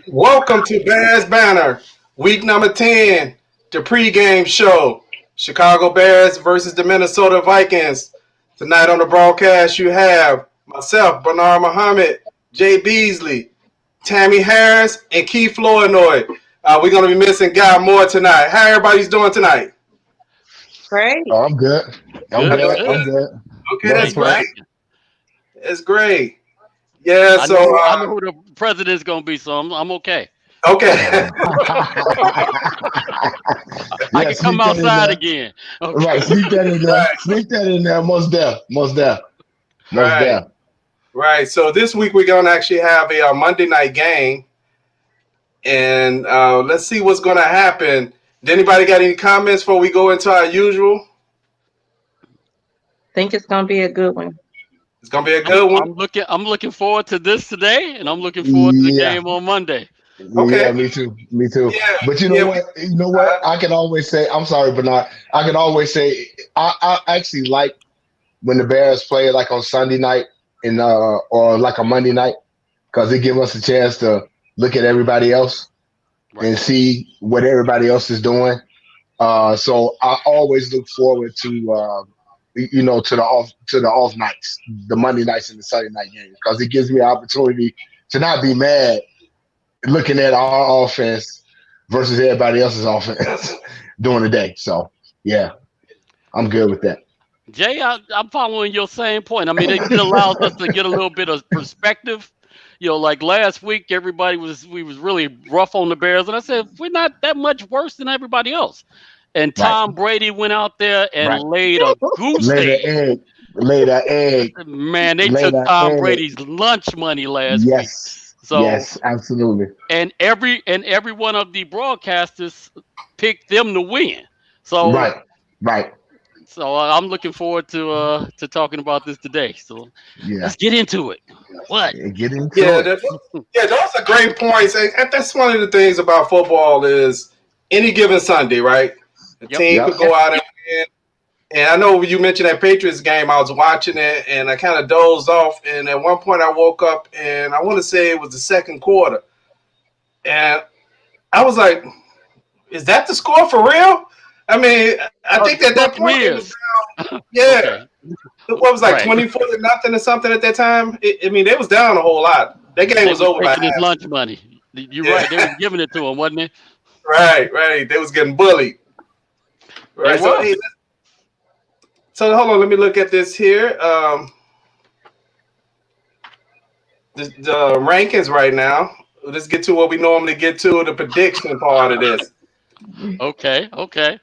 Welcome to Bears Banner, week number 10, the pregame show. Chicago Bears versus the Minnesota Vikings. Tonight on the broadcast, you have myself, Bernard Muhammad, Jay Beasley, Tammy Harris, and Keith Flournoy. We're going to be missing Guy Moore tonight. How everybody's doing tonight? Great. Oh, I'm good. I'm I know good. I'm good. good. Okay, No that's Thanks for great. complaints. asking. That's great. Yeah, I so, know I know who the president's gonna be, so I'm okay. okay. I Yeah, can come sneak that in outside there. again. Right, Okay. sneak that in there. Right, Sneak that in there. Most deaf. Most deaf. Most right, deaf. right. So this week we're going to actually have a Monday night game. And let's see what's going to happen. Did anybody got any comments before we go into our usual? Think it's gonna be a good one. It's going to be a I'm good one. I'm looking I'm looking forward to this today, and I'm looking forward to the Yeah. game on Monday. Yeah, Okay. me too. Me too. Yeah. But you know Yeah. what? You know what? I can always say, I'm sorry, Bernard. I can always say I actually like when the Bears play like on Sunday night and or like a Monday night, because it gives us a chance to look at everybody else Right. and see what everybody else is doing. So I always look forward to to the off nights, the Monday nights and the Sunday night games, because it gives me an opportunity to not be mad looking at our offense versus everybody else's offense during the day. So yeah, I'm good with that. Jay, I'm following your same point. I mean, it allows us to get a little bit of perspective. Like last week, we was really rough on the Bears, and I said we're not that much worse than everybody else. And Right, Tom Brady went out there and right. laid a goose Lay the egg. egg, lay the egg, Man, they lay took the Tom egg. Brady's lunch money last week. Yes, So yes, absolutely. and every one of the broadcasters picked them to win. So Right, right. I'm looking forward to talking about this today. So Yeah, let's get into it. What? get into Yeah, it. those are great points. And that's one of the things about football is any given Sunday, right? The Yep. team Yep. could go out and win. And I know you mentioned that Patriots game. I was watching it and I kind of dozed off. And at one point, I woke up and I want to say it was the second quarter. And I was like, "Is that the score for real?" I mean, I Oh, think the at that point it was Buccaneers. yeah. Okay. What was like Right. 24-0 or something at that time? I mean, they was down a whole lot. That game They was was over by taking his half. lunch money. You're Yeah, right. They was giving it to him, wasn't they? right, right. They was getting bullied. They Right. So, were. hey, so hold on. Let me look at this here. The rankings right now. Let's get to what we normally get to, the prediction part of this. Okay. Okay.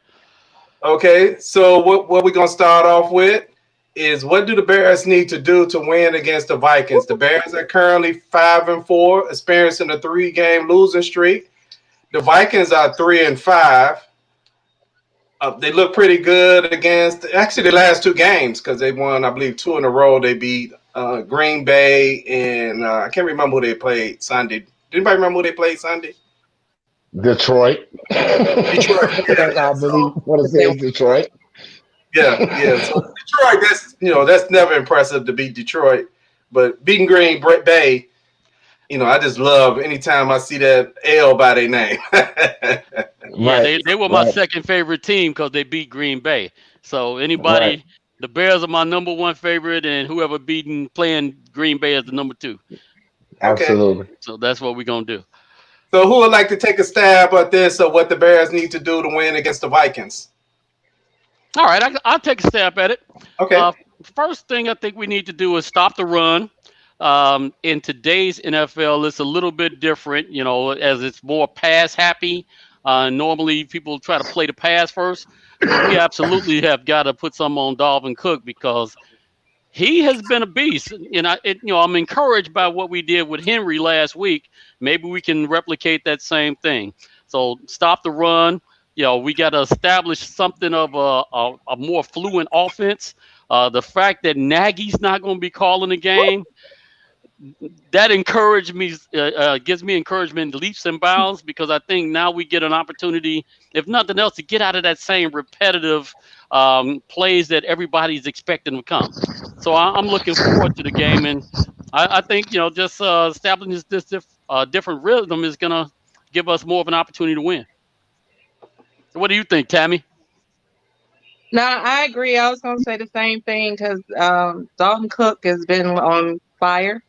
Okay, so what we're gonna start off with is what do the Bears need to do to win against the Vikings? The Bears are currently 5-4, experiencing a 3-game losing streak. The Vikings are 3-5. They look pretty good against actually the last 2 games because they won, I believe, 2 in a row. They beat Green Bay and I can't remember who they played Sunday. Did anybody remember who they played Sunday? Detroit. Detroit. Yeah, I yeah. believe So what it says Detroit. yeah. So Detroit, that's never impressive to beat Detroit, but beating Green Bay, I just love anytime I see that L by their name. Yeah, Right, they were my right, second favorite team because they beat Green Bay. So right. the Bears are my number one favorite, and whoever beating playing Green Bay is the number two. Okay. Absolutely. So that's what we're gonna do. So who would like to take a stab at this or what the Bears need to do to win against the Vikings? All right, I'll take a stab at it. Okay. Uh, First thing I think we need to do is stop the run. In today's NFL, it's a little bit different, as it's more pass happy. Normally, people try to play the pass first, but we absolutely have got to put some on Dalvin Cook because he has been a beast. And I'm encouraged by what we did with Henry last week. Maybe we can replicate that same thing. So stop the run. We got to establish something of a more fluent offense. The fact that Nagy's not going to be calling the game, that encouraged me, gives me encouragement leaps and bounds because I think now we get an opportunity, if nothing else, to get out of that same repetitive plays that everybody's expecting to come. So I'm looking forward to the game, and I think just establishing different rhythm is gonna give us more of an opportunity to win. What do you think, Tammy? No, I agree. I was going to say the same thing because Dalton Cook has been on fire.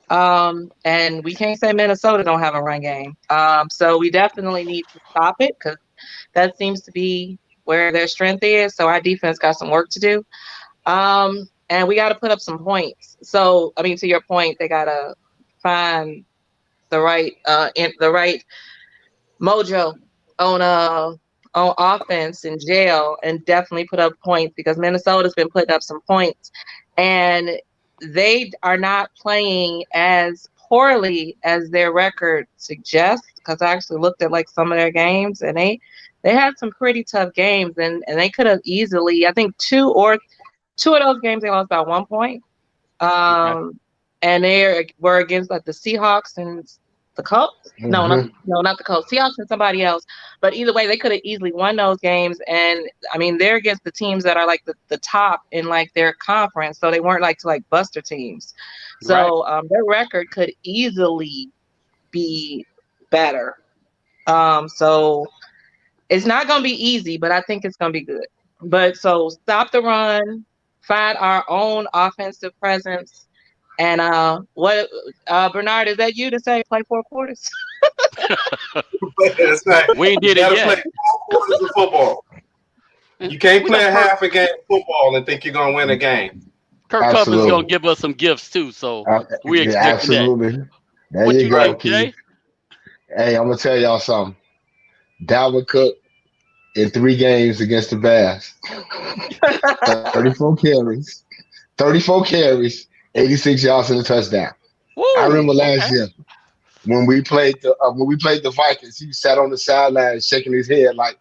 And we can't say Minnesota don't have a run game. So we definitely need to stop it because that seems to be where their strength is. So our defense got some work to do. And we got to put up some points. So, I mean, to your point, they got to find the right mojo on offense in jail and definitely put up points because Minnesota's been putting up some points and they are not playing as poorly as their record suggests because I actually looked at like some of their games and they had some pretty tough games and they could have easily I think two of those games they lost by 1 point. Okay. And they were against like the Seahawks and the Colts. No, not the Colts. Seahawks and somebody else. But either way, they could have easily won those games. And I mean, they're against the teams that are like the top in like their conference. So they weren't like to like buster teams. So their record could easily be better. So it's not going to be easy, but I think it's going to be good. But so stop the run, find our own offensive presence. And what Bernard, is that you to say play 4 quarters? That's right. We ain't did You it gotta yet. play 4 quarters of football. You can't We play got a half a game of football and think you're gonna win a game. Kirk Cousins Absolutely. gonna give us some gifts too, so we Yeah, expecting that. absolutely. There What you you go, think, Keith. Jay? Hey, I'm gonna tell y'all something. Dalvin Cook in 3 games against the Bears, 34 carries, 86 yards and a touchdown. Woo, I remember last year when we played the Vikings. He sat on the sideline shaking his head like,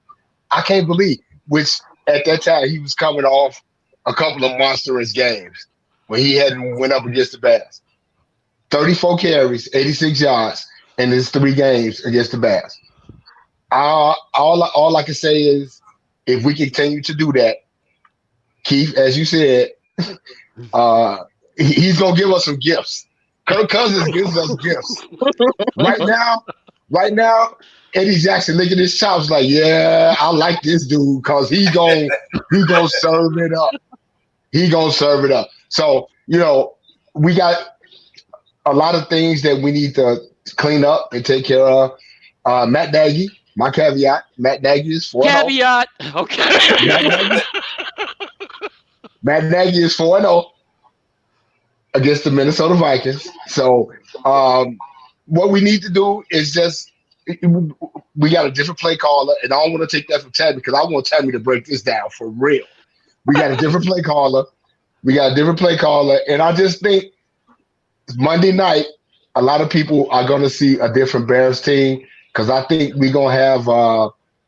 I can't believe. Which at that time he was coming off a couple of monstrous games when he hadn't went up against the Bears. 34 carries, 86 yards in his 3 games against the Bears. All I can say is if we continue to do that, Keith, as you said, he's gonna give us some gifts. Kirk Cousins gives us gifts. Right now, Eddie Jackson licking his chops like, yeah, I like this dude because he gonna serve it up. He gonna serve it up. So, we got a lot of things that we need to clean up and take care of. Matt Nagy, my caveat, Matt Nagy is 4-0. Caveat. Okay. Matt Nagy is 4-0 against the Minnesota Vikings. So what we need to do is just we got a different play caller, and I don't want to take that from Tammy because I want Tammy to break this down for real. We got a different play caller. And I just think Monday night, a lot of people are going to see a different Bears team because I think we're going to have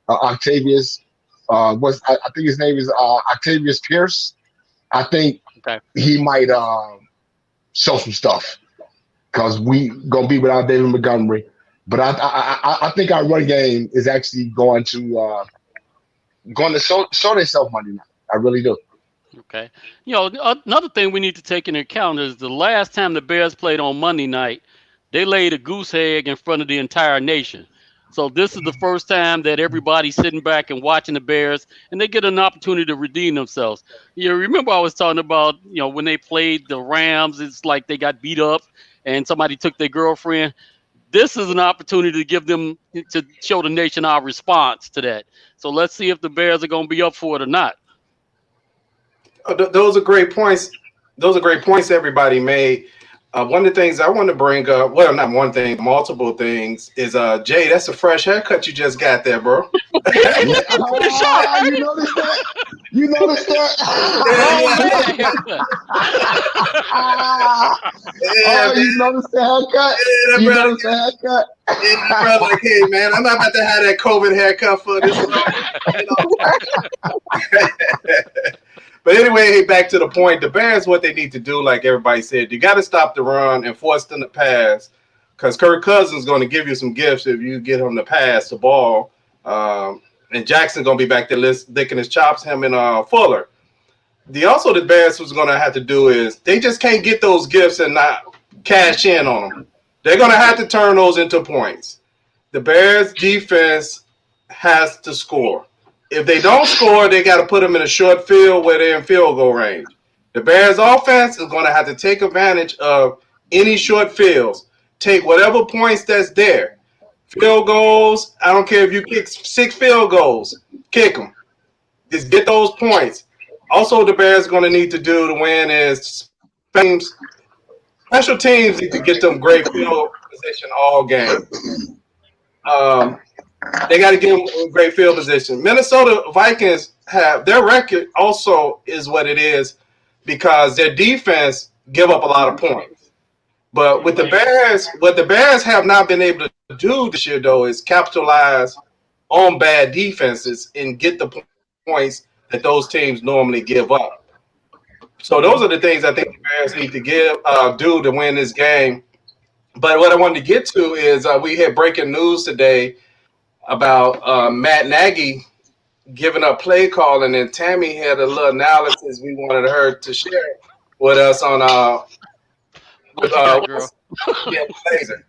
Octavius. I think his name is Octavius Pierce. I think he might show some stuff because we going to be without David Montgomery. But I think our run game is actually going to show themselves Monday night. I really do. Okay. Another thing we need to take into account is the last time the Bears played on Monday night, they laid a goose egg in front of the entire nation. So this is the first time that everybody's sitting back and watching the Bears, and they get an opportunity to redeem themselves. You remember I was talking about, when they played the Rams, it's like they got beat up and somebody took their girlfriend. This is an opportunity to give them, to show the nation our response to that. So let's see if the Bears are going to be up for it or not. Those are great points. Everybody made. One of the things I want to bring up, well, not one thing, multiple things, is Jay, that's a fresh haircut you just got there, bro. You noticed that? You noticed that? You noticed the haircut? Yeah, You noticed the haircut? Yeah, brother, like, hey, man, I'm not about to have that COVID haircut for this long. But anyway, back to the point. The Bears, what they need to do, like everybody said, you got to stop the run and force them to pass because Kirk Cousins is going to give you some gifts if you get him to pass the ball. And Jackson's going to be back there licking his chops, him and Fuller. The Bears was going to have to do is they just can't get those gifts and not cash in on them. They're going to have to turn those into points. The Bears defense has to score. If they don't score, they got to put them in a short field where they're in field goal range. The Bears offense is going to have to take advantage of any short fields. Take whatever points that's there. Field goals, I don't care if you kick 6 field goals. Kick them. Just get those points. Also, the Bears are going to need to do to win is special teams need to get them great field position all game. They got to get them great field position. Minnesota Vikings have their record also is what it is because their defense give up a lot of points. But with the Bears, what the Bears have not been able to do this year, though, is capitalize on bad defenses and get the points that those teams normally give up. So those are the things I think the Bears need to do to win this game. But what I wanted to get to is we had breaking news today about Matt Nagy giving up play calling, and Tammy had a little analysis we wanted her to share with us on girl. yeah, Blazer.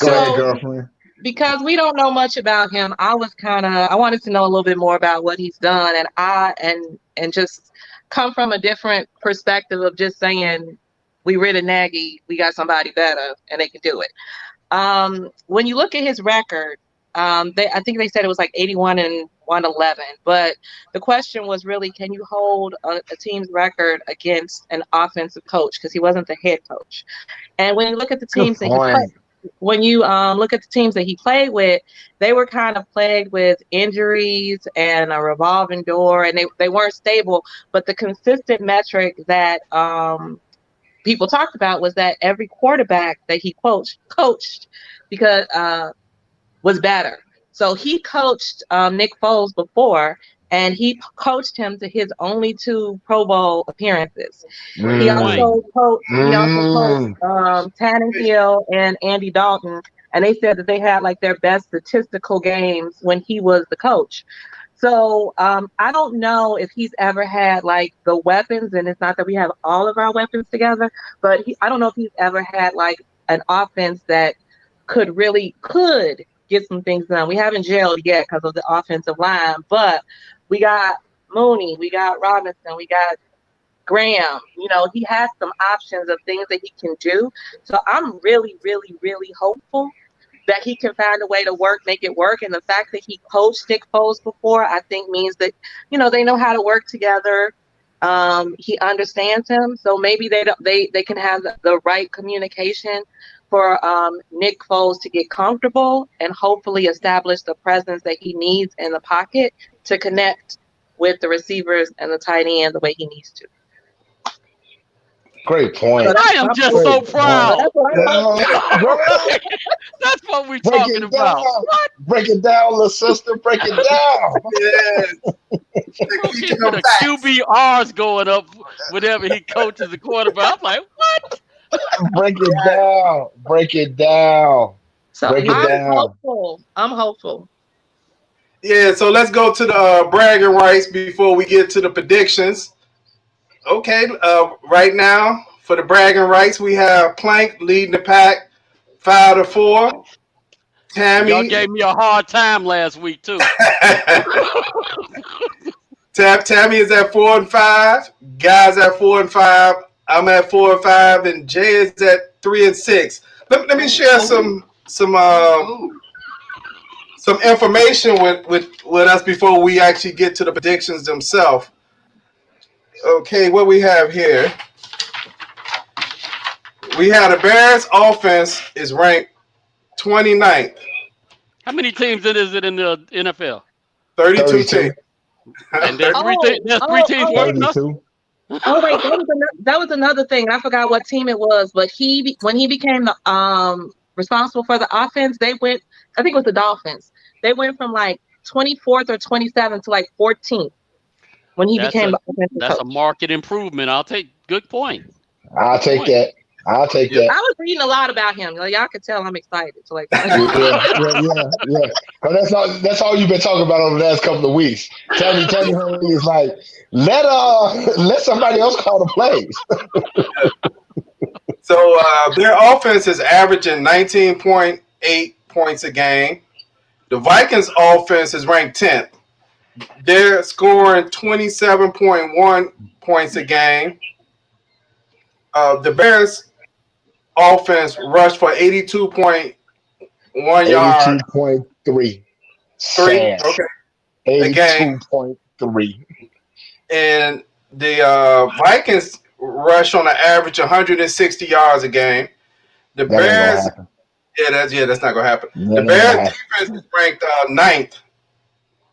Go ahead, So, girlfriend. because we don't know much about him, I wanted to know a little bit more about what he's done, and just come from a different perspective of just saying we rid of Nagy, we got somebody better, and they can do it. When you look at his record, I think they said it was like 81-111, but the question was really, can you hold a team's record against an offensive coach? Because he wasn't the head coach. And when you look at the teams that he played, when you look at the teams that he played with, they were kind of plagued with injuries and a revolving door, and they weren't stable. But the consistent metric that people talked about was that every quarterback that he coached because was better. So he coached Nick Foles before, and he coached him to his only 2 Pro Bowl appearances. He also coached Tannehill and Andy Dalton, and they said that they had like their best statistical games when he was the coach. So I don't know if he's ever had like the weapons, and it's not that we have all of our weapons together, but I don't know if he's ever had like an offense that could get some things done. We haven't jailed yet because of the offensive line, but we got Mooney, we got Robinson, we got Graham. He has some options of things that he can do. So I'm really, really, really hopeful that he can find a way to make it work. And the fact that he coached Nick Foles before, I think means that, they know how to work together. He understands him. So maybe they can have the right communication for Nick Foles to get comfortable and hopefully establish the presence that he needs in the pocket to connect with the receivers and the tight end the way he needs to. Great point. I am just so proud. That's what we're Break talking it about. down. Break it down, little sister. Break it down. The QBR's going up whenever he coaches the quarterback. I'm like, what? Break it down. Break it down. So Break it down. I'm hopeful. Yeah, so let's go to the bragging rights before we get to the predictions. Okay, right now for the bragging rights, we have Plank leading the pack 5-4. Tammy, Y'all gave me a hard time last week too. Tammy is at 4-5. Guys at 4-5. I'm at 4-5, and Jay is at 3-6. Let me share some information with us before we actually get to the predictions themselves. Okay, what we have here. We have the Bears offense is ranked 29th. How many teams is it in the NFL? 32 teams. And there's three teams working us. Oh wait, that was another thing. I forgot what team it was, but when he became the responsible for the offense, they went. I think it was the Dolphins. They went from like 24th or 27th to like 14th when he became the offensive coach. That's a market improvement. I'll take. Good point. I'll take that. I was reading a lot about him. Y'all can tell I'm excited. So like, yeah. That's all you've been talking about over the last couple of weeks. Tammy is like, let somebody else call the plays. So their offense is averaging 19.8 points a game. The Vikings offense is ranked 10th. They're scoring 27.1 points a game. The Bears offense rushed for 82.1 yards. 82.3. Three. Sad. Okay. A game. 82.3. And the Vikings rush on an average 160 yards a game. The That ain't gonna Bears, happen. that's not gonna happen. That The ain't Bears gonna happen. defense is ranked 9th,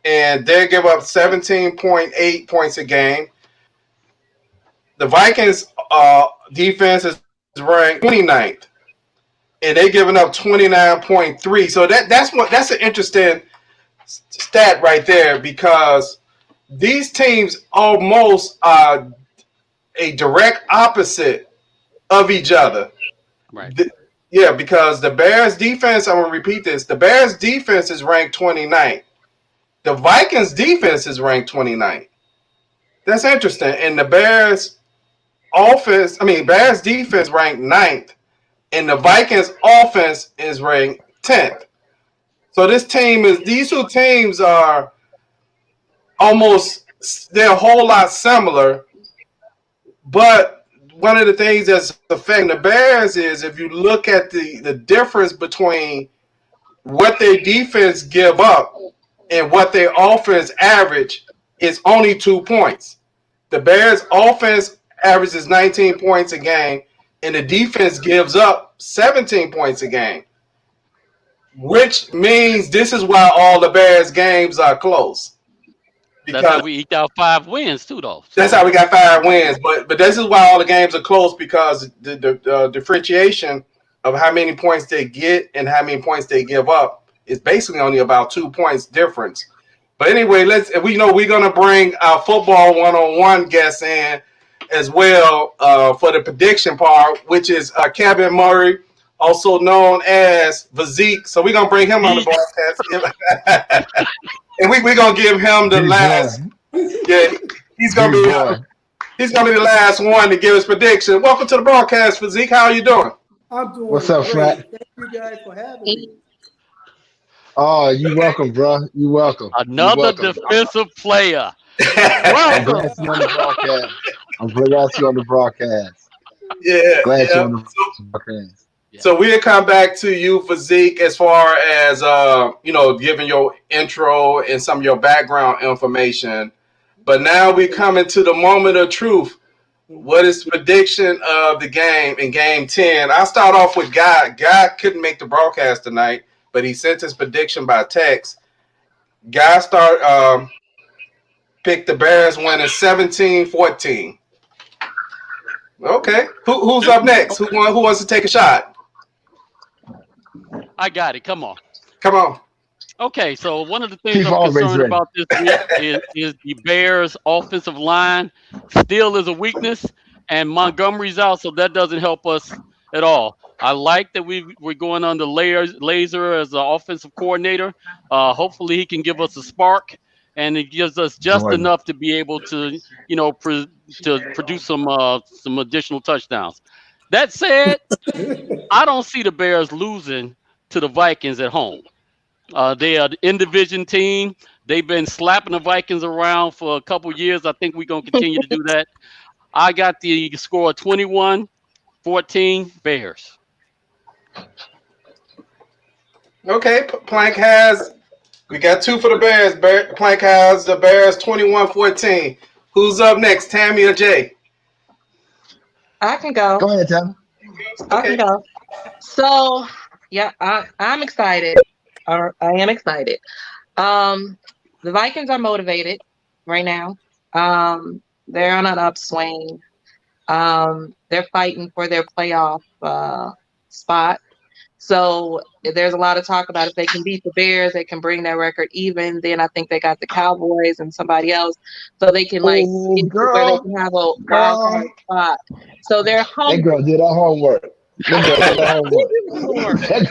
and they give up 17.8 points a game. The Vikings defense is ranked 29th, and they're giving up 29.3. So that's an interesting stat right there, because these teams almost are a direct opposite of each other. Right. Yeah, because the Bears defense, I'm going to repeat this, the Bears defense is ranked 29th. The Vikings defense is ranked 29th. That's interesting. And the Bears defense ranked 9th, and the Vikings offense is ranked 10th. So these two teams are they're a whole lot similar, but one of the things that's affecting the Bears is, if you look at the difference between what their defense give up and what their offense average, is only 2 points. The Bears offense averages 19 points a game, and the defense gives up 17 points a game, which means this is why all the Bears games are close. That's how Because we eked out 5 wins too, though. that's how we got 5 wins. But this is why all the games are close, because the differentiation of how many points they get and how many points they give up is basically only about 2 points difference. But anyway, we're gonna bring our football 101 guests in as well for the prediction part, which is Kevin Murray, also known as Physique. So we're gonna bring him on the broadcast. And we're gonna give him the last. Yeah, he's gonna be the last one to give his prediction. Welcome to the broadcast, Physique. How are you doing? I'm doing What's up, great. Flat? Thank you guys for having me. Oh, you welcome, bro. You welcome. Another defensive player. I'm Welcome. glad you're on the broadcast. I'm glad you're on the broadcast. Yeah, Glad yeah. you're on the broadcast. So we'll come back to you, Physique, as far as giving your intro and some of your background information. But now we come into the moment of truth. What is the prediction of the game in Game 10? I'll start off with Guy. Guy couldn't make the broadcast tonight, but he sent his prediction by text. Guy picked the Bears winning 17-14. Okay. Who's up next? Who wants to take a shot? I got it. Come on. Come on. Okay, so one of the things Keep I'm always concerned ready. about this week is the Bears' offensive line still is a weakness, and Montgomery's out, so that doesn't help us at all. I like that we're going under Laser as the offensive coordinator. Hopefully, he can give us a spark, and it gives us just enough to be able to, to produce some additional touchdowns. That said, I don't see the Bears losing to the Vikings at home. They are the in-division team. They've been slapping the Vikings around for a couple years. I think we're going to continue to do that. I got the score 21-14 Bears. Okay, we got 2 for the Bears. Plank has the Bears 21-14. Who's up next, Tammy or Jay? I can go. Go ahead, Tammy. I can go. So, yeah, I'm excited. I am excited. The Vikings are motivated right now. They're on an upswing. They're fighting for their playoff spot. So there's a lot of talk about if they can beat the Bears, they can bring their record even. Then I think they got the Cowboys and somebody else, so they can get to where they can have a wild card spot. So they're hungry. That girl did her homework. That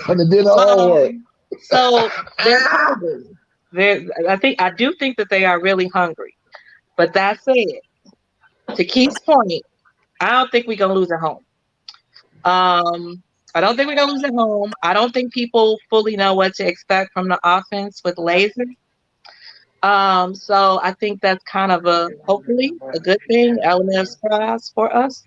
girl did her homework. So they're hungry. I do think that they are really hungry. But that said, to Keith's point, I don't think we're gonna lose at home. I don't think we're gonna lose at home. I don't think people fully know what to expect from the offense with Laser. So I think that's kind of a hopefully a good thing, element of surprise for us.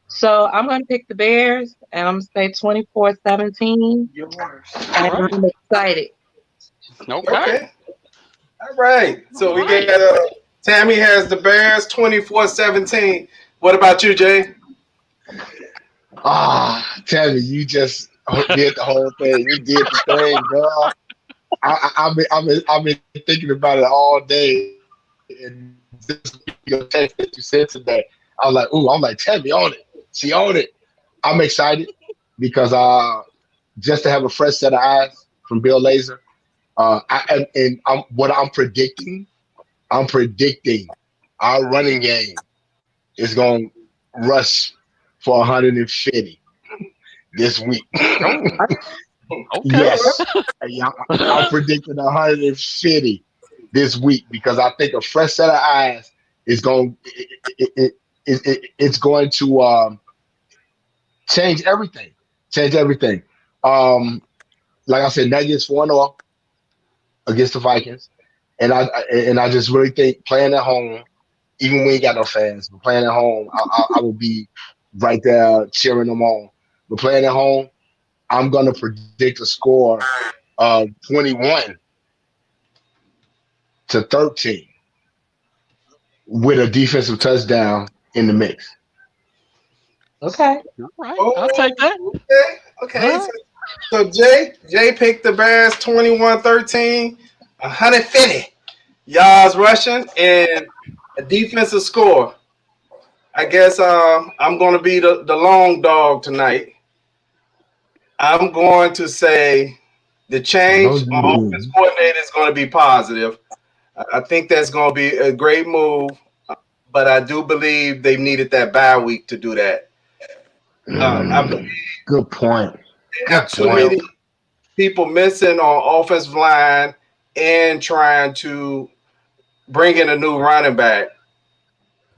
So I'm gonna pick the Bears and I'm gonna say 24-17. All And right. I'm excited. Okay. Okay. All right. All So we right. got Tammy has the Bears 24-17. What about you, Jay? Tammy, you just did the whole thing. You did the thing, girl. I've been thinking about it all day, and just your text that you sent today, I was like, ooh, I'm like, Tammy on it. She on it. I'm excited because just to have a fresh set of eyes from Bill Lazor. What I'm predicting our running game is going to rush for 150 this week. Oh, okay. Yes. Yeah, I'm predicting 150 this week because I think a fresh set of eyes is going it's going to change everything. Change everything. Um, like I said, Nuggets 4-0 against the Vikings, and I just really think playing at home, even when you got no fans, but playing at home, I will be right there cheering them on. But playing at home, I'm gonna predict a score of 21-13 with a defensive touchdown in the mix. Okay. All right. I'll take that. Oh, okay. Okay. All So, right. Jay picked the Bears 21-13, 150 yards rushing, and a defensive score. I guess I'm going to be the long dog tonight. I'm going to say the No, change on offense you coordinator is going to be positive. I think that's going to be a great move, but I do believe they needed that bye week to do that. I believe Good point. they have Good too point. many people missing on offensive line and trying to bring in a new running back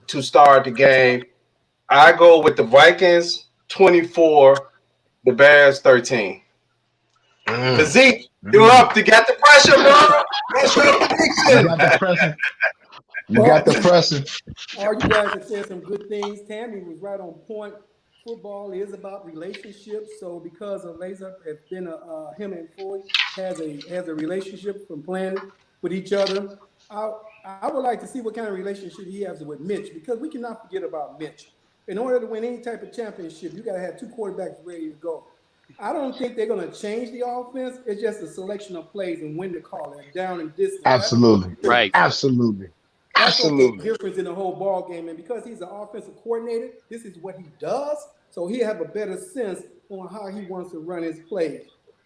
to start the game. I go with the Vikings 24, the Bears 13. Mm, Physique, you're mm. up to get the pressure, bro. What's your You prediction? got the pressing. You got Well, the pressing. all you guys have said some good things. Tammy was right on point. Football is about relationships. So because of Laser has been him and Floyd has a relationship from playing with each other. I I would like to see what kind of relationship he has with Mitch because we cannot forget about Mitch. In order to win any type of championship, you got to have two quarterbacks ready to go. I don't think they're going to change the offense. It's just a selection of plays and when to call it, down and distance. That's Absolutely. Right. Absolutely. that's gonna make a Absolutely. difference in the whole ball game. And because he's an offensive coordinator, this is what he does. So he have a better sense on how he wants to run his plays.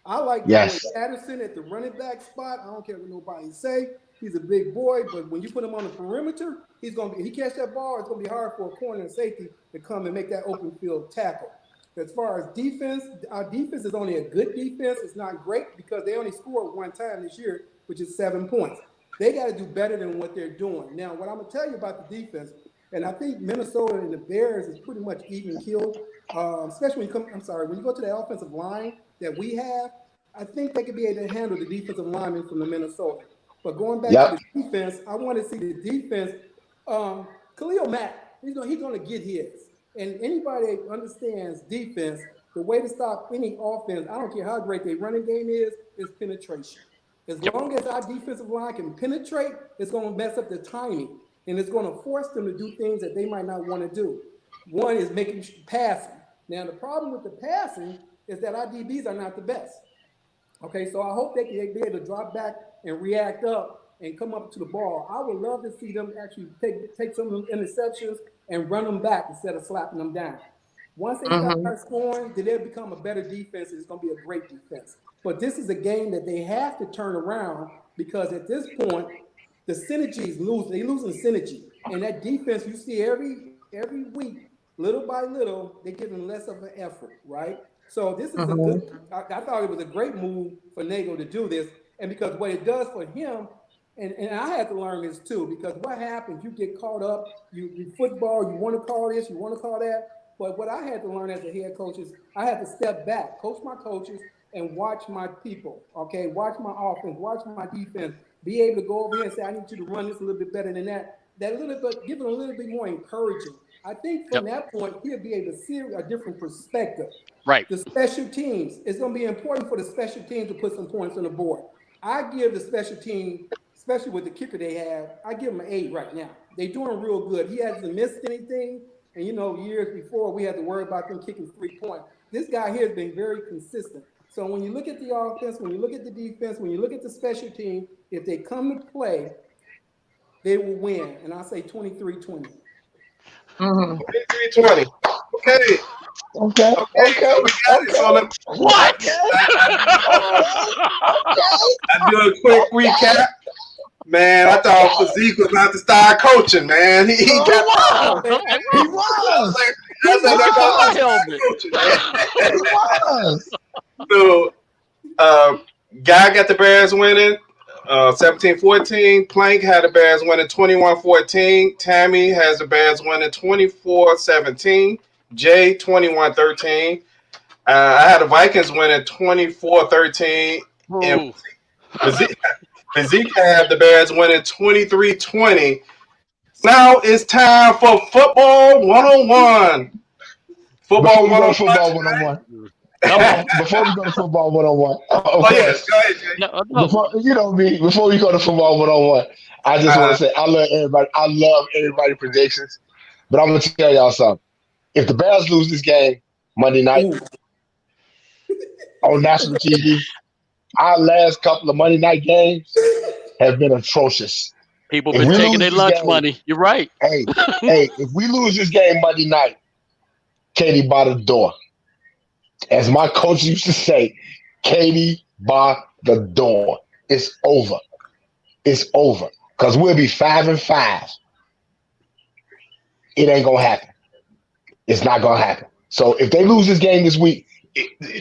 I like the boy Yes. Patterson at the running back spot. I don't care what nobody say. He's a big boy, but when you put him on the perimeter, he catch that ball. It's gonna be hard for a corner and safety to come and make that open field tackle. As far as defense, our defense is only a good defense. It's not great because they only scored one time this year, which is 7 points. They got to do better than what they're doing. Now, what I'm going to tell you about the defense, and I think Minnesota and the Bears is pretty much even killed, especially when you come, I'm sorry, when you go to the offensive line that we have, I think they could be able to handle the defensive linemen from the Minnesota. But going back to the Yep. defense, I want to see the defense. Khalil Mack, he's going to get his. And anybody that understands defense, the way to stop any offense, I don't care how great their running game is penetration. As Yep. long as our defensive line can penetrate, it's going to mess up the timing, and it's going to force them to do things that they might not want to do. One is making passing. Now, the problem with the passing is that our DBs are not the best. Okay, so I hope they can be able to drop back and react up and come up to the ball. I would love to see them actually take some of them interceptions and run them back instead of slapping them down. Once they start Mm-hmm. scoring, then they'll become a better defense. It's going to be a great defense. But this is a game that they have to turn around because at this point, the synergy is losing. They're losing synergy, and that defense you see every week, little by little, they're giving less of an effort, right? So this is a good. Mm-hmm. I thought it was a great move for Nagel to do this, and because what it does for him, and I had to learn this too, because what happens? You get caught up. You football. You want to call this. You want to call that. But what I had to learn as a head coach is I had to step back, coach my coaches, and watch my people. Okay, watch my offense, watch my defense. Be able to go over here and say, I need you to run this a little bit better than that. That little bit, give it a little bit more encouraging. I think from that point, he'll be able to see a different perspective. Right. The special teams, it's going to be important for the special teams to put some points on the board. I give the special team, especially with the kicker they have, I give them an 8 right now. They're doing real good. He hasn't missed anything. And, years before, we had to worry about them kicking 3 points. This guy here has been very consistent. So when you look at the offense, when you look at the defense, when you look at the special team, if they come to play, they will win. And I say 23-20. 23-20. Okay. Okay. So What? I do a quick recap. Man, I thought Physique was about to start coaching, man. He got He was. So, Guy got the Bears winning 17-14. Plank had the Bears winning 21-14. Tammy has the Bears winning 24-17. Jay 21-13. I had the Vikings winning 24-13. And Physique had the Bears winning 23-20. Now it's time for Football 101. Football 101. Before we go to Football 101. Yes, go ahead, Jay. Before we go to Football 101, I just want to say I love everybody. I love everybody's predictions. But I'm going to tell y'all something. If the Bears lose this game Monday night on national TV, our last couple of Monday night games have been atrocious. People been taking their lunch money. You're right. Hey, if we lose this game Monday night, Katie by the door. As my coach used to say, Katie by the door. It's over. It's over. Because we'll be 5-5. It ain't going to happen. It's not going to happen. So if they lose this game this week,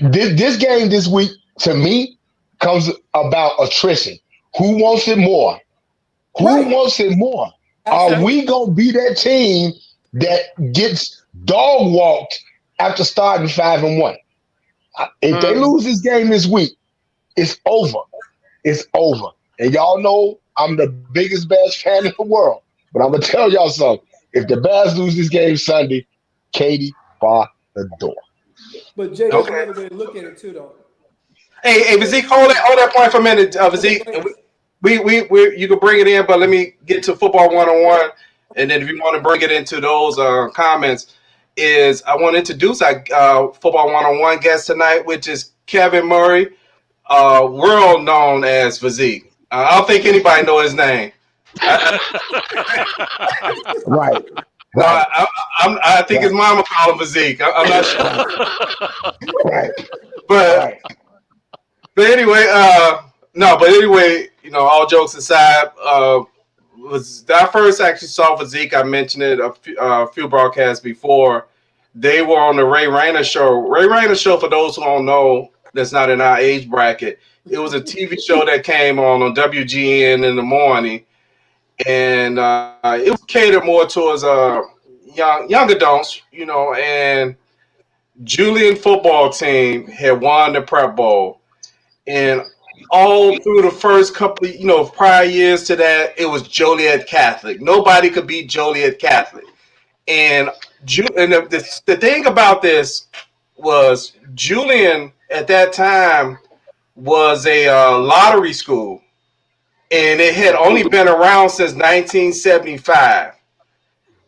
this game this week, to me, comes about attrition. Who wants it more? Who wants it more? Are we going to be that team that gets dog walked after starting 5-1? If they lose this game this week, it's over. It's over. And y'all know I'm the biggest Bears fan in the world. But I'm going to tell y'all something. If the Bears lose this game Sunday, Katie by the door. But Jay, there's another way to look at it too, though. Hey, Physique, hold that point for a minute, Physique. We you can bring it in, but let me get to Football 101, and then if you want to bring it into those comments, I want to introduce our Football 101 guest tonight, which is Kevin Murray, world known as Physique. I don't think anybody know his name. Right. I think his mama called him Physique. I'm not sure. Right. But anyway, all jokes aside, was I first actually saw Physique. I mentioned it a few broadcasts before. They were on the Ray Rayner show. Ray Rayner show, for those who don't know, that's not in our age bracket. It was a TV show that came on WGN in the morning, and it was catered more towards young adults, and Julian football team had won the Prep Bowl. And all through the first couple of, prior years to that, it was Joliet Catholic. Nobody could beat Joliet Catholic. And the thing about this was Julian at that time was a lottery school. And it had only been around since 1975.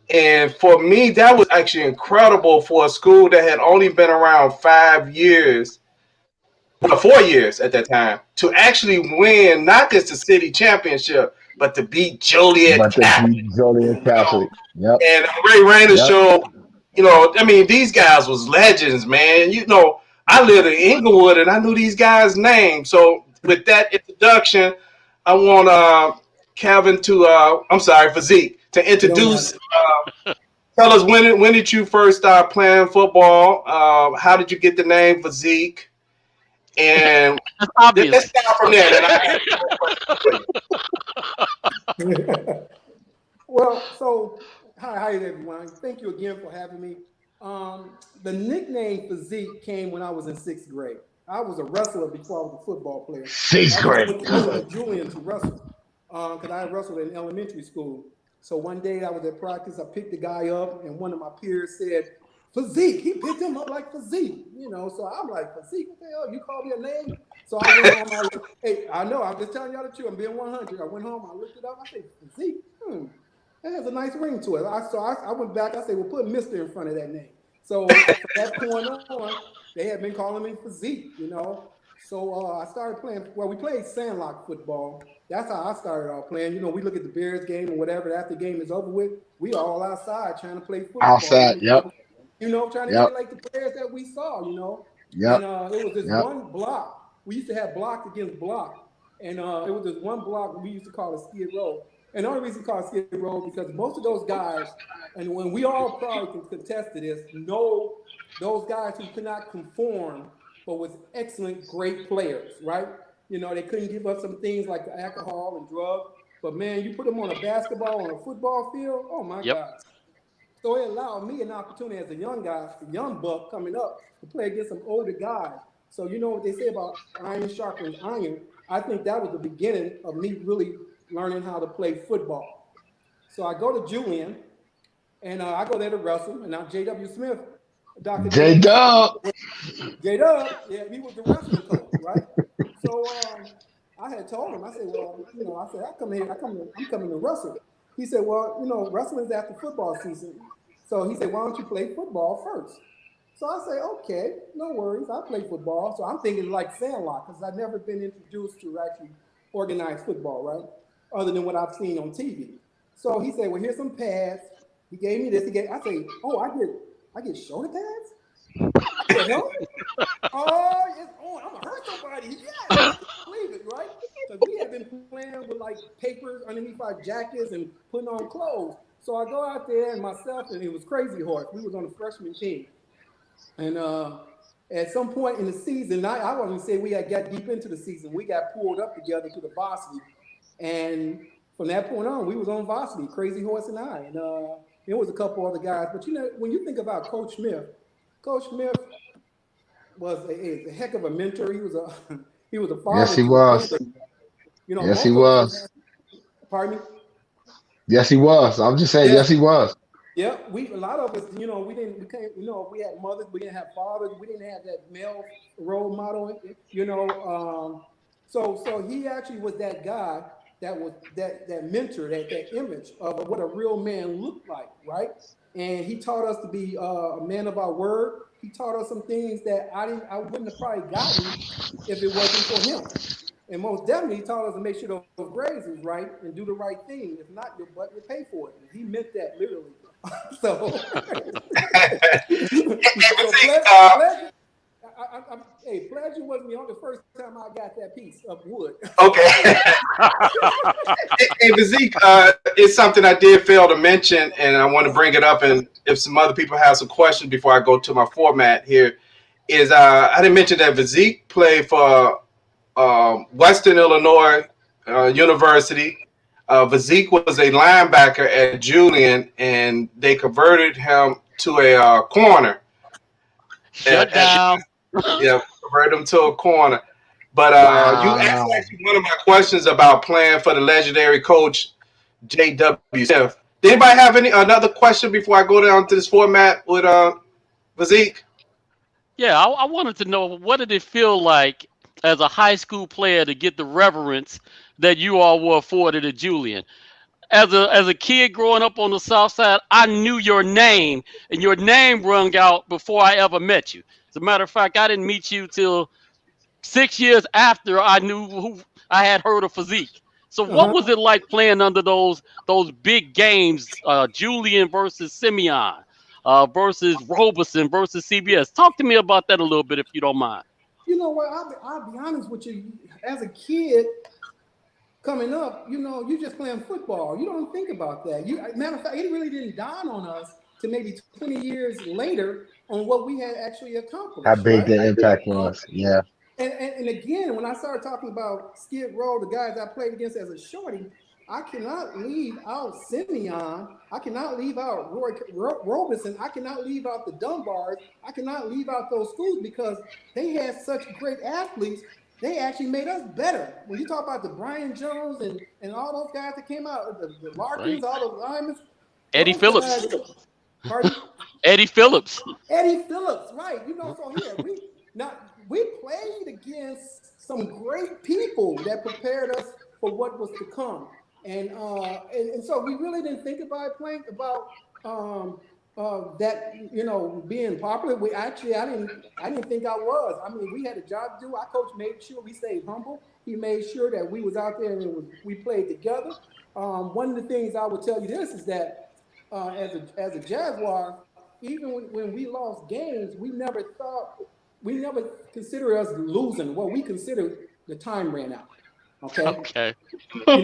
And for me, that was actually incredible for a school that had only been around 4 years at that time, to actually win not just the city championship, but to beat Joliet Catholic. Yep. And Ray Rayner show, these guys was legends, man. I lived in Inglewood and I knew these guys' names. So with that introduction, I want Physique to introduce. Tell us when did you first start playing football? How did you get the name Physique? And let's start from there. Well, so hi everyone. Thank you again for having me. The nickname Physique came when I was in 6th grade. I was a wrestler before I was a football player. Sixth grade. I went to Julian to wrestle because I wrestled in elementary school. So one day I was at practice. I picked the guy up, and one of my peers said, Physique. He picked him up like Physique, So I'm like, Physique? What the hell? You called me a name? So I went home. Hey, I know. I'm just telling y'all the truth. I'm being 100. I went home. I looked it up. I said, Physique? That has a nice ring to it. I went back. I said, well, put Mr. in front of that name. So from that point on, they had been calling me Physique. So I started playing. Well, we played sandlot football. That's how I started off playing. We look at the Bears game or whatever. After the game is over with, we are all outside trying to play football. Outside, yep. Trying to emulate the players that we saw. Yep. And it was this one block. We used to have block against block, and it was this one block we used to call a skid row. And the only reason we call it skid row because most of those guys, and when we all probably can contest to this, know those guys who could not conform but was excellent, great players, right? They couldn't give up some things like the alcohol and drugs, but man, you put them on a basketball, on a football field, oh my God. So it allowed me an opportunity as a young guy, a young buck coming up to play against some older guys. So you know what they say about iron sharpens iron. I think that was the beginning of me really learning how to play football. So I go to Julian, and I go there to wrestle, and now J.W. Smith, Dr. J-Dub. J-Dub, yeah, he was the wrestling coach, right? So I had told him, I said, well, I'm coming to wrestle. He said, well, wrestling's after football season. So he said, why don't you play football first? So I say, okay, no worries. I play football. So I'm thinking like sandlot because I've never been introduced to actually organized football, right? Other than what I've seen on TV. So he said, well, here's some pads. He gave me this. I say, oh, I get shoulder pads? What the hell? Oh, it's on. I'm gonna hurt somebody. Yes, I believe it, right? Because we had been playing with like papers underneath our jackets and putting on clothes. So I go out there and myself, and it was Crazy Horse. We was on the freshman team. And at some point in the season, I won't even say we had got deep into the season. We got pulled up together to the varsity. And from that point on, we was on varsity, Crazy Horse and I. And there was a couple other guys. But, when you think about Coach Smith was a heck of a mentor. He was a father. Yes, he was. Yes, he was. Pardon me? Yes, he was. I'm just saying, yes, he was. Yeah, a lot of us, we had mothers, we didn't have fathers, we didn't have that male role model, So he actually was that guy that was that mentor, that image of what a real man looked like, right? And he taught us to be a man of our word. He taught us some things that I wouldn't have probably gotten if it wasn't for him. And most definitely, he taught us to make sure those grades was right and do the right thing. If not, your butt will pay for it. And he meant that literally. Pleasure wasn't the first time I got that piece of wood. Okay. Hey, Physique, it's something I did fail to mention, and I want to bring it up. And if some other people have some questions before I go to my format here, is I didn't mention that Physique played for Western Illinois University. Physique was a linebacker at Julian, and they converted him to a corner. Shut down. Yeah, converted him to a corner. But you asked actually one of my questions about playing for the legendary coach J.W. Smith. Did anybody have another question before I go down to this format with Physique? Yeah, I wanted to know, what did it feel like as a high school player to get the reverence that you all were afforded at Julian? As a kid growing up on the South Side, I knew your name, and your name rung out before I ever met you. As a matter of fact, I didn't meet you till 6 years after I knew who I had heard of Physique. So what was it like playing under those big games, Julian versus Simeon, versus Robeson versus CBS? Talk to me about that a little bit, if you don't mind. You know what? I'll be honest with you. As a kid coming up, you're just playing football. You don't think about that. Matter of fact, it really didn't dawn on us to maybe 20 years later on what we had actually accomplished. How big the impact was, yeah. And again, when I started talking about Skid Row, the guys I played against as a shorty, I cannot leave out Simeon. I cannot leave out Roy Robeson. I cannot leave out the Dunbars. I cannot leave out those schools because they had such great athletes. They actually made us better. When you talk about the Brian Jones and all those guys that came out, the Larkins, Right. all the linemen, Eddie those Phillips. guys, pardon? Eddie Phillips. Eddie Phillips, right? So we played against some great people that prepared us for what was to come, and so we really didn't think about playing about that being popular. I didn't think I was. I mean, we had a job to do. Our coach made sure we stayed humble. He made sure that we was out there and we played together. One of the things I would tell you this is that as a Jaguar, even when we lost games, we never considered us losing. Well, we considered the time ran out. Okay. Okay. We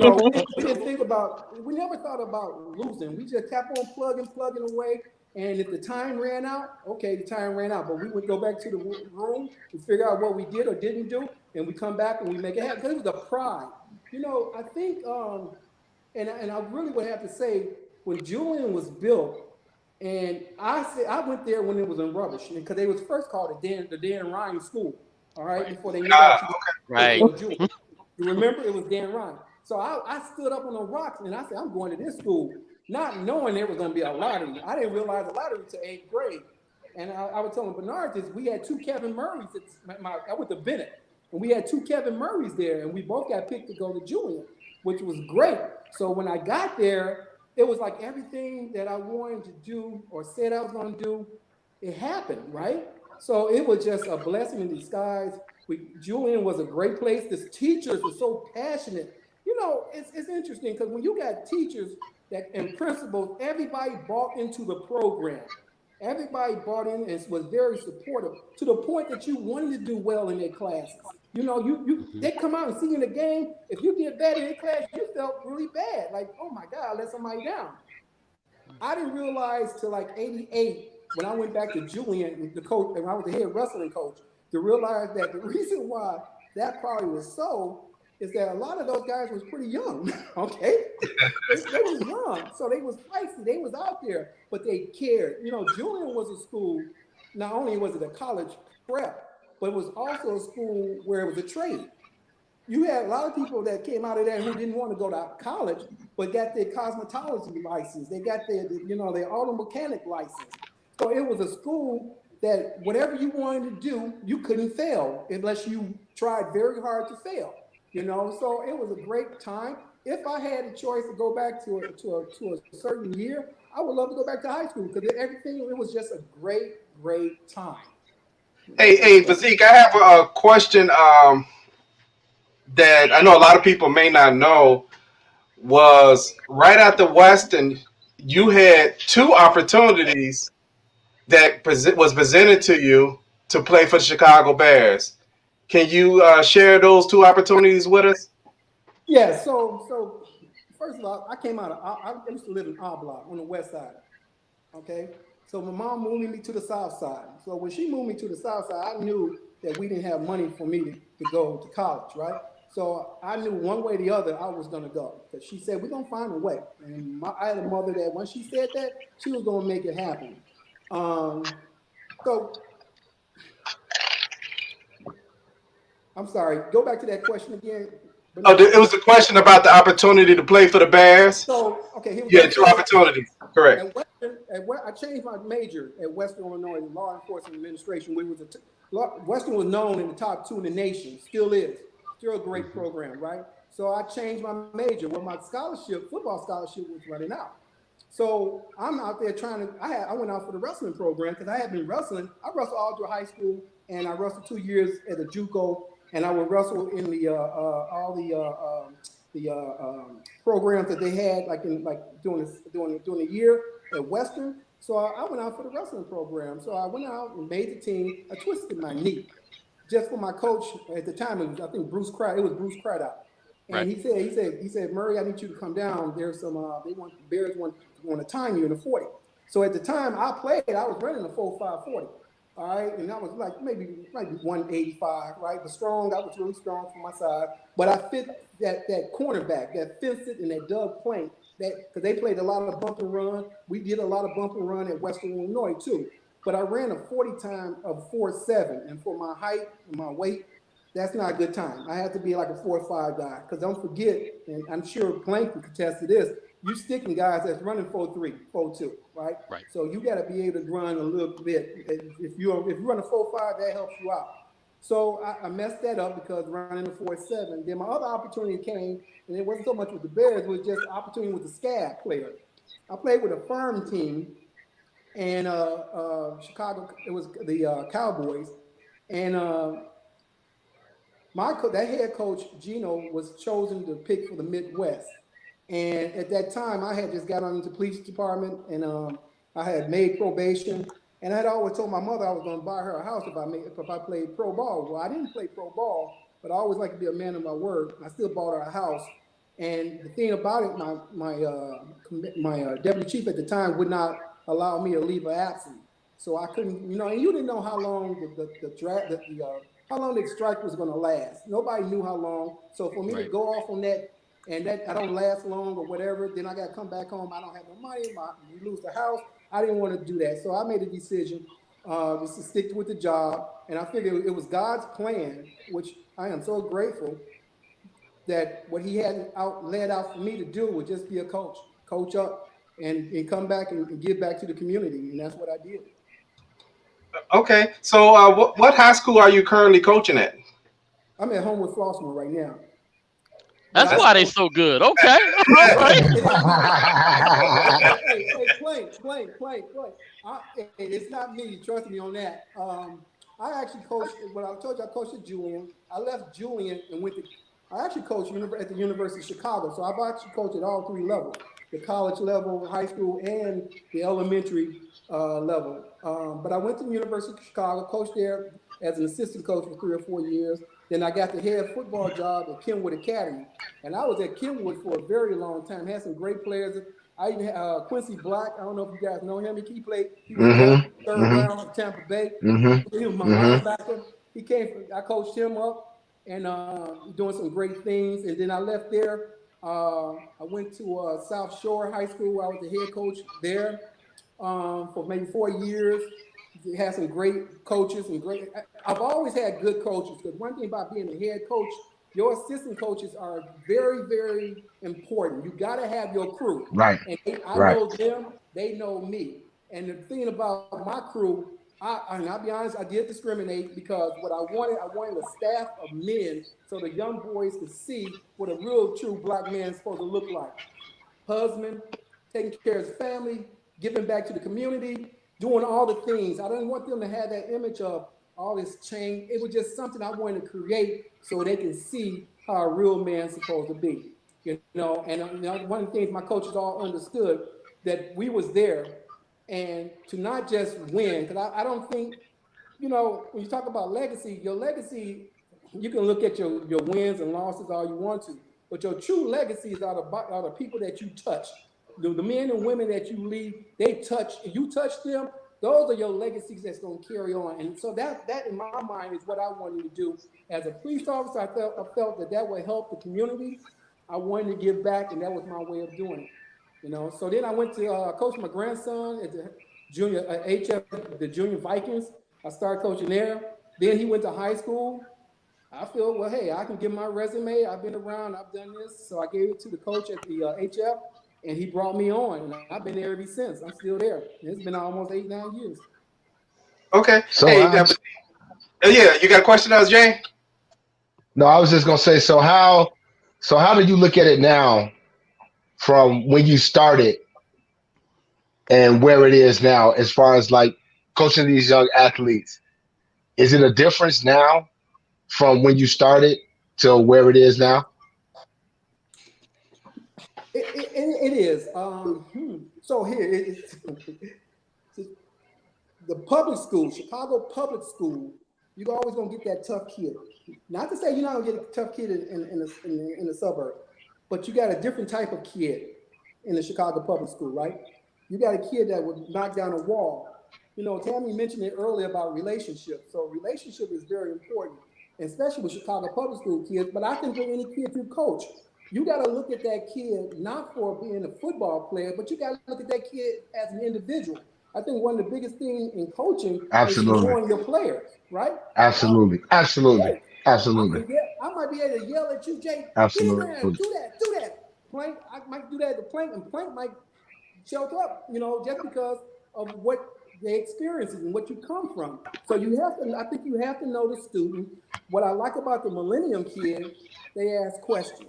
didn't think about, we never thought about losing. We just kept on plugging away. And if the time ran out, okay, the time ran out. But we would go back to the room and figure out what we did or didn't do. And we come back and we make it happen. Because it was the pride. I think, and I really would have to say, when Julian was built, and I went there when it was in rubbish, because they was first called the Dan Ryan School, all right, before they knew Right. Julian. You remember, it was Dan Ryan. So I stood up on the rocks and I said, I'm going to this school, not knowing there was going to be a lottery. I didn't realize the lottery until 8th grade. And I was telling Bernard this, we had two Kevin Murrays. I went to Bennett, and we had two Kevin Murrays there, and we both got picked to go to Julian, which was great. So when I got there, it was like everything that I wanted to do or said I was going to do, it happened, right? So it was just a blessing in disguise. Julian was a great place. The teachers were so passionate. It's interesting because when you got teachers and principals, everybody bought into the program. Everybody bought in and was very supportive to the point that you wanted to do well in their classes. They come out and see you in the game. If you did bad in their class, you felt really bad. Like, oh my God, I let somebody down. I didn't realize till like 88 when I went back to Julian, the coach, and I was the head wrestling coach, to realize that the reason why that probably was so is that a lot of those guys was pretty young. Okay, they was young, so they was feisty. They was out there, but they cared. Julian was a school. Not only was it a college prep, but it was also a school where it was a trade. You had a lot of people that came out of there who didn't want to go to college, but got their cosmetology license. They got their auto mechanic license. So it was a school that whatever you wanted to do, you couldn't fail unless you tried very hard to fail. So it was a great time. If I had a choice to go back to a certain year, I would love to go back to high school because it was just a great time. Hey, Physique, I have a question that I know a lot of people may not know. Was right after Western, you had two opportunities that was presented to you to play for the Chicago Bears. Can you share those two opportunities with us? Yeah. So first of all, I came out of I used to live in our block on the west side. Okay. So my mom moved me to the south side. So when she moved me to the south side, I knew that we didn't have money for me to go to college, right? So I knew one way or the other I was going to go because she said, we're going to find a way. And I had a mother that when she said that, she was going to make it happen. So I'm sorry, go back to that question again. It was a question about the opportunity to play for the Bears. So, okay. You had two opportunities, correct. I changed my major at Western Illinois in law enforcement administration. Western was known in the top 2 in the nation, still is. Still a great program, right? So I changed my major. Well, my football scholarship was running out. So I'm out there I went out for the wrestling program because I had been wrestling. I wrestled all through high school, and I wrestled 2 years at a JUCO, and I would wrestle in all the programs that they had, during the year at Western. So I went out for the wrestling program. So I went out and made the team. I twisted my knee. Just for my coach at the time, it was Bruce Craddock. And right. he said, Murray, I need you to come down. There's some, the Bears want to time you in the 40. So at the time I played, I was running a 4.5 40. All right, and I was like maybe 185, right? But strong, I was really strong for my size. But I fit that cornerback, that Vincent and that Doug Plank, that because they played a lot of bump and run. We did a lot of bump and run at Western Illinois too. But I ran a 40 time of 4.7, and for my height and my weight, that's not a good time. I have to be like a 4.5 guy. Because don't forget, and I'm sure Plank can contest to this, you sticking guys that's running 4.3, 4.2, right? Right. So you got to be able to run a little bit. If you run a 4.5, that helps you out. So I messed that up because running a 4.7. Then my other opportunity came, and it wasn't so much with the Bears, it was just opportunity with the SCAD player. I played with a firm team, and Chicago, it was the Cowboys, and that head coach Gino was chosen to pick for the Midwest. And at that time, I had just got on into the police department, and I had made probation. And I'd always told my mother I was going to buy her a house if I played pro ball. Well, I didn't play pro ball, but I always like to be a man of my word. I still bought her a house. And the thing about it, my deputy chief at the time would not allow me to leave an absence. So I couldn't, and you didn't know how long how long the strike was going to last. Nobody knew how long. So for me to go off on that, and that I don't last long or whatever, then I got to come back home. I don't have no money. We lose the house. I didn't want to do that. So I made a decision just to stick with the job. And I figured it was God's plan, which I am so grateful that what he had laid out for me to do was just be a coach up and come back and give back to the community. And that's what I did. Okay. So what high school are you currently coaching at? I'm at home with Flossmoor right now. That's why they so good. Okay. All right. Play. It's not me. Trust me on that. I actually coached, when I told you I coached at Julian, I left Julian and I actually coached at the University of Chicago. So I've actually coached at all three levels, the college level, high school, and the elementary level. But I went to the University of Chicago, coached there as an assistant coach for 3 or 4 years. Then I got the head football job at Kenwood Academy. And I was at Kenwood for a very long time, had some great players. I even had Quincy Black. I don't know if you guys know him. He went third round of Tampa Bay. He was my linebacker. I coached him up and doing some great things. And then I left there. I went to South Shore High School. I was the head coach there for maybe 4 years. Had some great coaches and I've always had good coaches, because one thing about being a head coach, your assistant coaches are very, very important. You got to have your crew. Right. And I know them, they know me. And the thing about my crew, I'll be honest, I did discriminate, because what I wanted a staff of men so the young boys could see what a real, true black man is supposed to look like. Husband, taking care of his family, giving back to the community, doing all the things. I didn't want them to have that image of all this change. It was just something I wanted to create so they can see how a real man's supposed to be. And one of the things my coaches all understood, that we was there, and to not just win, because I don't think, when you talk about legacy, your legacy, you can look at your wins and losses all you want to, but your true legacies are the people that you touch. The men and women that you leave, you touch them, those are your legacies that's going to carry on. And so that in my mind is what I wanted to do. As a police officer, I felt that would help the community. I wanted to give back, and that was my way of doing it. So then I went to coach my grandson at the junior HF, the junior Vikings. I started coaching there. Then he went to high school. I feel, well, hey, I can give my resume. I've been around, I've done this. So I gave it to the coach at the HF. And he brought me on, and I've been there ever since. I'm still there. It's been almost 8-9 years. Okay. So yeah, you got a question, Jay? No, I was just gonna say. So how do you look at it now, from when you started and where it is now, as far as like coaching these young athletes? Is it a difference now from when you started to where it is now? It is. So here, the public school, Chicago public school, you're always gonna get that tough kid. Not to say you're not gonna get a tough kid in the suburb, but you got a different type of kid in the Chicago public school, right? You got a kid that would knock down a wall You know, Tammy mentioned it earlier about relationships. So relationship is very important, especially with Chicago public school kids. But I think with any kid you coach, you got to look at that kid not for being a football player, but you got to look at that kid as an individual. I think one of the biggest things in coaching is Absolutely. knowing your players, right? Absolutely. Absolutely. Absolutely. I might be able to yell at you, Jay, get in there, Absolutely. do that. Plank, I might do that to Plank, and Plank might choke up, you know, just because of what they experiences and what you come from. So you have to, I think you have to know the student. What I like about the Millennium kid, they ask questions.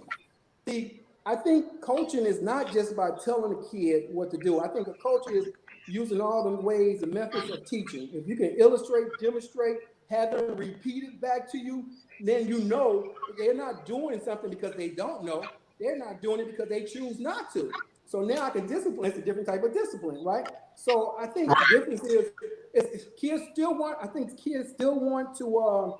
See, I think coaching is not just about telling a kid what to do. I think a coach is using all the ways and methods of teaching. If you can illustrate, demonstrate, have them repeat it back to you, then you know they're not doing something because they don't know. They're not doing it because they choose not to. So now I can discipline. It's a different type of discipline, right? So I think the difference is kids still want. I think kids still want to.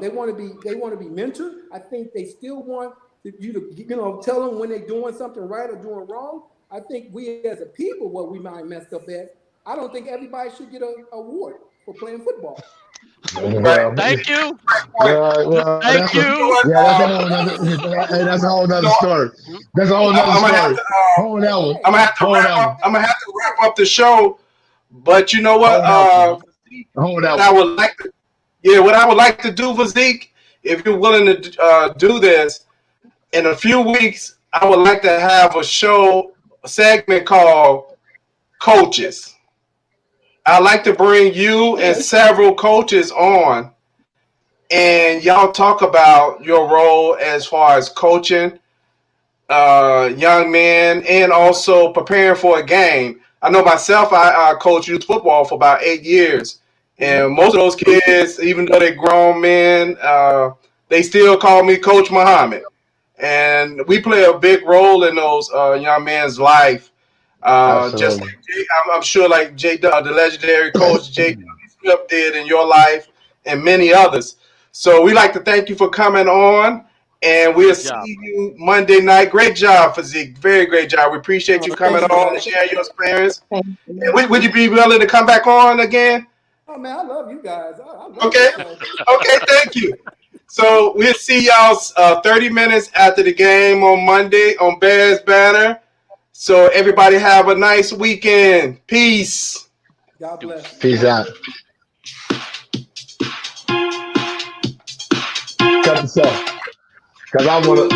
They want to be mentored. I think they still want you to tell them when they're doing something right or doing wrong. I think we as a people, what we might mess up at, I don't think everybody should get an award for playing football. Well, Thank you. Thank you. That's a whole nother story. That's a whole nother story. Hold that one. I'm gonna have to wrap up the show. But you know what? Hold that what I would like to, what I would like to do, Physique, if you're willing to do this, in a few weeks, I would like to have a segment called Coaches. I'd like to bring you and several coaches on, and y'all talk about your role as far as coaching young men and also preparing for a game. I know myself, I coached youth football for about 8 years, and most of those kids, even though they're grown men, they still call me Coach Muhammad. And we play a big role in those young men's life. Just like Jay, I'm sure like Jay, the legendary coach Jay Smith did in your life and many others. So we like to thank you for coming on, and we'll see you Monday night. Great job, Physique. Very great job. We appreciate you coming on and sharing your experience. And would you be willing to come back on again? Oh man, I love you guys. I love okay, thank you. So we'll see y'all 30 minutes after the game on Monday on Bears Banter. So everybody have a nice weekend. Peace. God bless. Peace out. Cut this off. Because I want to.